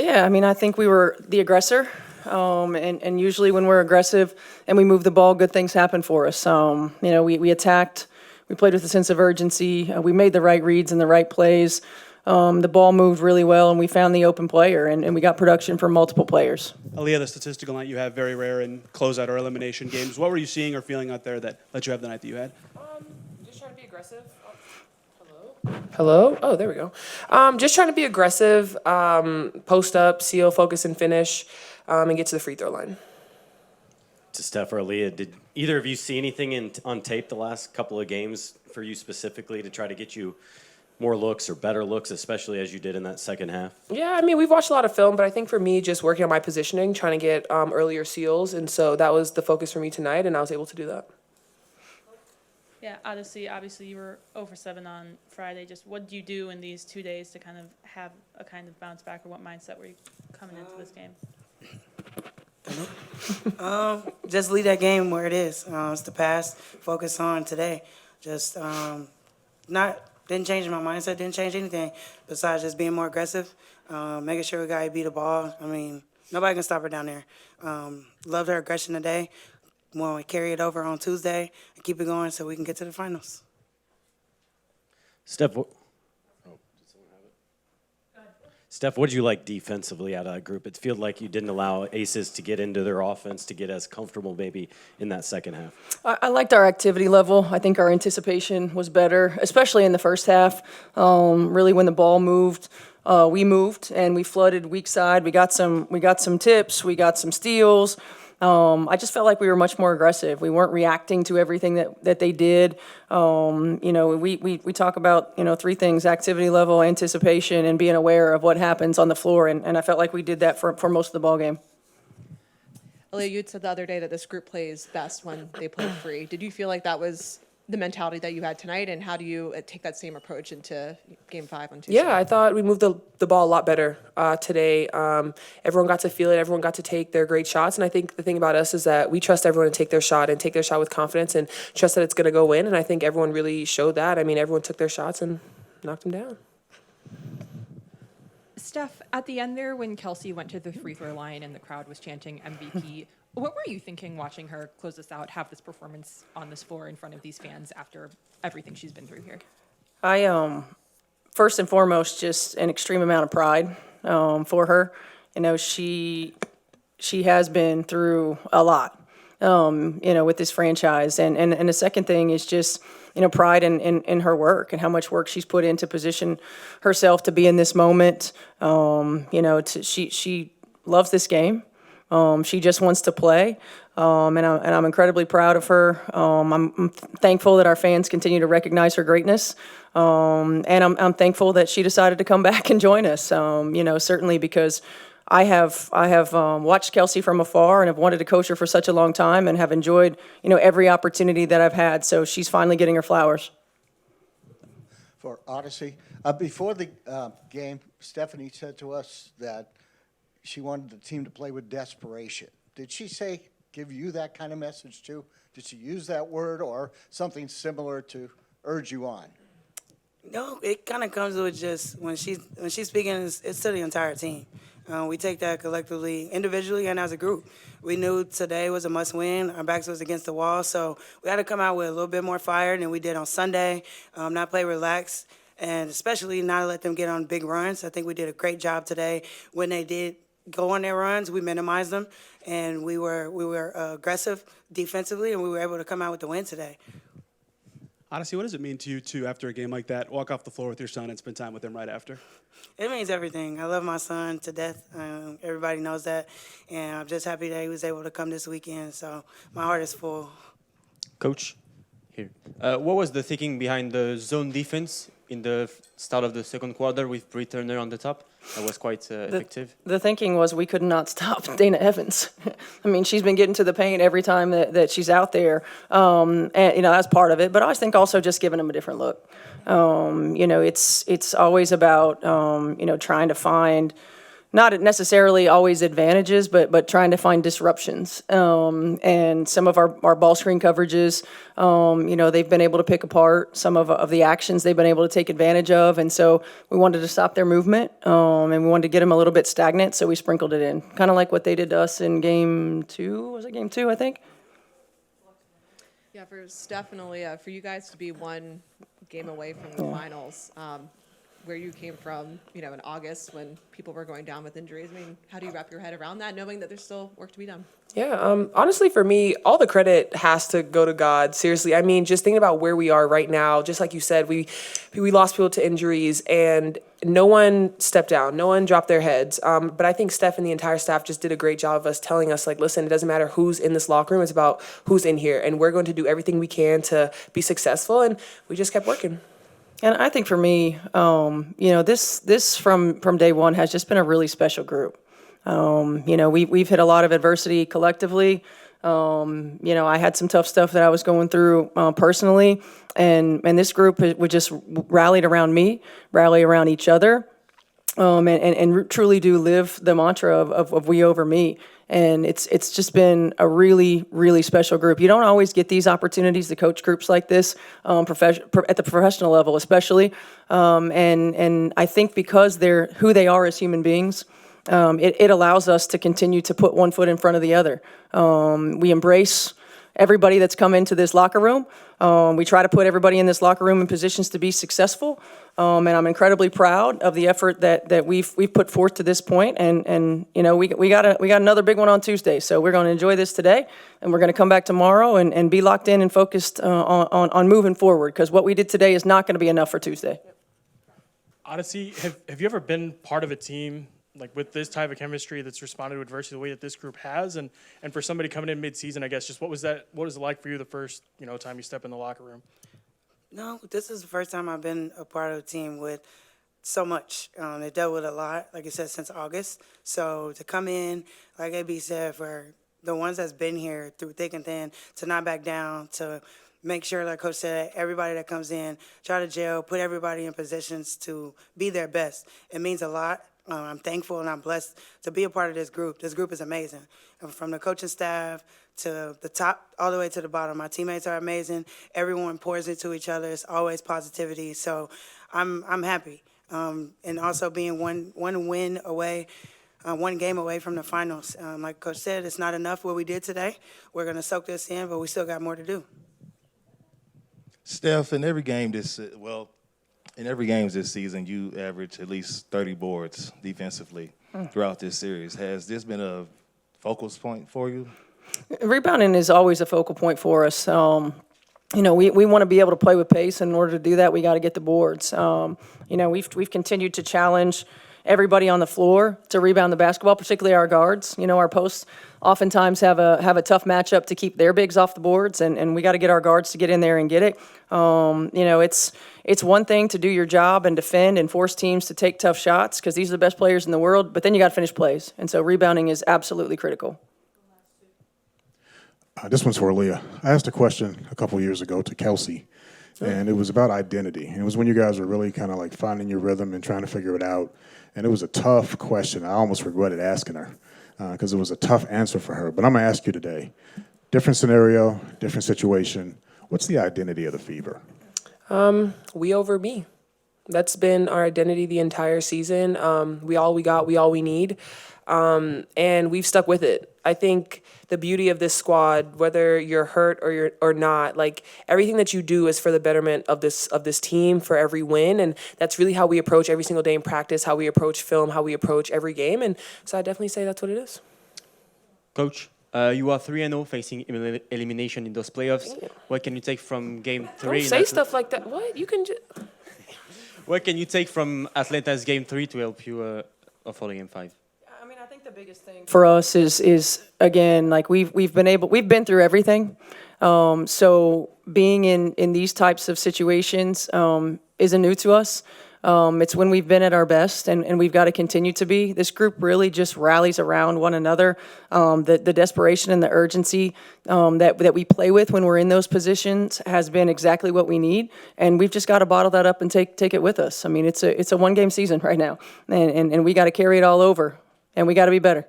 Yeah, I mean, I think we were the aggressor, and usually when we're aggressive and we move the ball, good things happen for us. We attacked, we played with a sense of urgency, we made the right reads and the right plays. The ball moved really well, and we found the open player, and we got production from multiple players. Aliyah, the statistical night you have very rare in closeout or elimination games. What were you seeing or feeling out there that let you have the night that you had? Just trying to be aggressive. Hello? Oh, there we go. Just trying to be aggressive, post up, seal, focus, and finish, and get to the free throw line. To Steph or Aliyah, did either of you see anything on tape the last couple of games for you specifically to try to get you more looks or better looks, especially as you did in that second half? Yeah, I mean, we've watched a lot of film, but I think for me, just working on my positioning, trying to get earlier seals, and so that was the focus for me tonight, and I was able to do that. Yeah, Odyssey, obviously you were 0 for 7 on Friday. Just what did you do in these 2 days to kind of have a kind of bounce back, or what mindset were you coming into this game? Just leave that game where it is. It's the past. Focus on today. Just didn't change my mindset. Didn't change anything besides just being more aggressive, making sure we got to beat the ball. I mean, nobody can stop her down there. Loved her aggression today. Want to carry it over on Tuesday and keep it going so we can get to the finals. Steph, Steph, what did you like defensively out of that group? It felt like you didn't allow Aces to get into their offense, to get as comfortable maybe in that second half. I liked our activity level. I think our anticipation was better, especially in the first half. Really, when the ball moved, we moved and we flooded weak side. We got some tips. We got some steals. I just felt like we were much more aggressive. We weren't reacting to everything that they did. We talk about, three things: activity level, anticipation, and being aware of what happens on the floor. And I felt like we did that for most of the ball game. Aliyah, you had said the other day that this group plays best when they play free. Did you feel like that was the mentality that you had tonight, and how do you take that same approach into Game 5 on Tuesday? Yeah, I thought we moved the ball a lot better today. Everyone got to feel it. Everyone got to take their great shots. And I think the thing about us is that we trust everyone to take their shot and take their shot with confidence and trust that it's going to go in. And I think everyone really showed that. I mean, everyone took their shots and knocked them down. Steph, at the end there, when Kelsey went to the free throw line and the crowd was chanting MVP, what were you thinking watching her close this out, have this performance on this floor in front of these fans after everything she's been through here? I first and foremost, just an extreme amount of pride for her. She has been through a lot, with this franchise. And the second thing is just, pride in her work and how much work she's put in to position herself to be in this moment. She loves this game. She just wants to play, and I'm incredibly proud of her. I'm thankful that our fans continue to recognize her greatness, and I'm thankful that she decided to come back and join us. Certainly because I have watched Kelsey from afar and have wanted to coach her for such a long time and have enjoyed every opportunity that I've had. So she's finally getting her flowers. For Odyssey, before the game, Stephanie said to us that she wanted the team to play with desperation. Did she give you that kind of message too? Did she use that word or something similar to urge you on? No, it kind of comes with just when she's speaking, it's to the entire team. We take that collectively, individually, and as a group. We knew today was a must-win. Our backs was against the wall, so we had to come out with a little bit more fire than we did on Sunday. Not play relaxed, and especially not let them get on big runs. I think we did a great job today. When they did go on their runs, we minimized them, and we were aggressive defensively, and we were able to come out with the win today. Odyssey, what does it mean to you, too, after a game like that, walk off the floor with your son and spend time with him right after? It means everything. I love my son to death. Everybody knows that, and I'm just happy that he was able to come this weekend, so my heart is full. Coach, here. What was the thinking behind the zone defense in the start of the second quarter with Bree Turner on the top? That was quite effective. The thinking was we could not stop Dana Evans. I mean, she's been getting to the paint every time that she's out there. And, that's part of it. But I think also just giving them a different look. It's always about, trying to find not necessarily always advantages, but trying to find disruptions. And some of our ball screen coverages, they've been able to pick apart some of the actions they've been able to take advantage of. And so we wanted to stop their movement, and we wanted to get them a little bit stagnant, so we sprinkled it in. Kind of like what they did to us in game 2. Was it game 2, I think? Yeah, for Steph and Aliyah, for you guys to be one game away from the finals, where you came from, in August when people were going down with injuries. I mean, how do you wrap your head around that, knowing that there's still work to be done? Yeah, honestly, for me, all the credit has to go to God. Seriously, I mean, just thinking about where we are right now, just like you said, we lost people to injuries, and no one stepped down, no one dropped their heads. But I think Steph and the entire staff just did a great job of us telling us, like, listen, it doesn't matter who's in this locker room, it's about who's in here, and we're going to do everything we can to be successful, and we just kept working. And I think for me, this from day one has just been a really special group. We've hit a lot of adversity collectively. I had some tough stuff that I was going through personally, and this group would just rallied around me, rally around each other, and truly do live the mantra of we over me. And it's just been a really, really special group. You don't always get these opportunities to coach groups like this, at the professional level especially. And I think because they're who they are as human beings, it allows us to continue to put one foot in front of the other. We embrace everybody that's come into this locker room. We try to put everybody in this locker room in positions to be successful. And I'm incredibly proud of the effort that we've put forth to this point. And we got another big one on Tuesday. So we're going to enjoy this today, and we're going to come back tomorrow and be locked in and focused on moving forward, because what we did today is not going to be enough for Tuesday. Odyssey, have you ever been part of a team like with this type of chemistry that's responded to adversity the way that this group has? And for somebody coming in mid-season, I guess, just what was it like for you the first time you step in the locker room? No, this is the first time I've been a part of a team with so much. They dealt with a lot, like I said, since August. So to come in, like AB said, for the ones that's been here through thick and thin, to not back down, to make sure, like Coach said, everybody that comes in, try to gel, put everybody in positions to be their best. It means a lot. I'm thankful and I'm blessed to be a part of this group. This group is amazing. From the coaching staff to the top all the way to the bottom. My teammates are amazing. Everyone pours into each other. It's always positivity. So I'm happy. And also being one win away, one game away from the finals. Like Coach said, it's not enough what we did today. We're going to soak this in, but we still got more to do. Steph, in every game this season, you average at least 30 boards defensively throughout this series. Has this been a focal point for you? Rebounding is always a focal point for us. We want to be able to play with pace, and in order to do that, we got to get the boards. We've continued to challenge everybody on the floor to rebound the basketball, particularly our guards. Our posts oftentimes have a tough matchup to keep their bigs off the boards, and we got to get our guards to get in there and get it. It's one thing to do your job and defend and force teams to take tough shots, because these are the best players in the world, but then you got to finish plays. And so rebounding is absolutely critical. This one's for Aliyah. I asked a question a couple years ago to Kelsey, and it was about identity. And it was when you guys were really kind of like finding your rhythm and trying to figure it out. And it was a tough question. I almost regretted asking her because it was a tough answer for her. But I'm going to ask you today. Different scenario, different situation. What's the identity of the Fever? We over me. That's been our identity the entire season. We all we got, we all we need. And we've stuck with it. I think the beauty of this squad, whether you're hurt or not, like everything that you do is for the betterment of this team, for every win, and that's really how we approach every single day in practice, how we approach film, how we approach every game, and so I definitely say that's what it is. Coach, you are 3-0 facing elimination in those playoffs. What can you take from Game 3? Don't say stuff like that. What? You can just... What can you take from Atlanta's Game 3 to help you avoid Game 5? I think the biggest thing for us is again, like we've been through everything. So being in these types of situations isn't new to us. It's when we've been at our best, and we've got to continue to be. This group really just rallies around one another. The desperation and the urgency that we play with when we're in those positions has been exactly what we need, and we've just got to bottle that up and take it with us. I mean, it's a one-game season right now, and we got to carry it all over. and we got to be better.